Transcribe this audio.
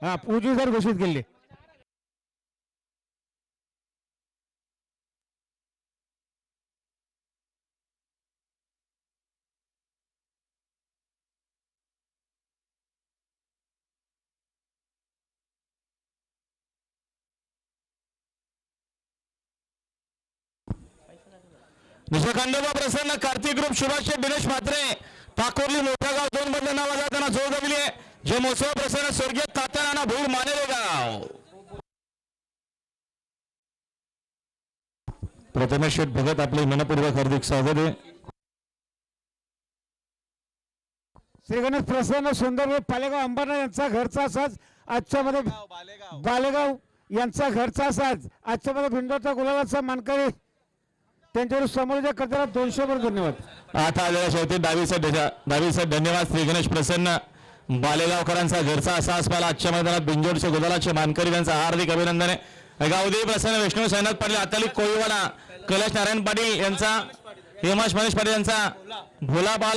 उजवीदार घोषित केले. निशखंडोबा प्रसन्न कार्तिक ग्रुप शुभाशय दिनेश म्हात्रे ठाकोरली मोठा गाव 2 बदल नावाचा त्यांना जोड दिली आहे. जे मोसवा प्रसन्न स्वर्गीय तात्याना भूर मानेले गाव. प्रथमेश शेठ भगत आपले मनपूर्वक हार्दिक स्वागत आहे. श्री गणेश प्रसन्न सुंदर पालेगाव अंबरनाथ यांचा घरचा साज आजच्या मध्ये बालेगाव यांचा घरचा साज आजच्या मध्ये भिंडोचा गुलाबाचा मानकरी त्यांच्यावर समोरच्या करताना 200 वर धन्यवाद. आता आलेल्या शेवटी डावीचा धन्यवाद. श्री गणेश प्रसन्न बालेगावकरांचा घरचा साज पाला आजच्या मैदानात बिंजोडचे गुलालाचे मानकरी त्यांचा हार्दिक अभिनंदन आहे. गावदेवी प्रसन्न विष्णू साईनाथ पाटील अताली कोळीवाला कैलाश नारायण पाटील यांचा हेमाश महेश पाटील यांचा भोला बाला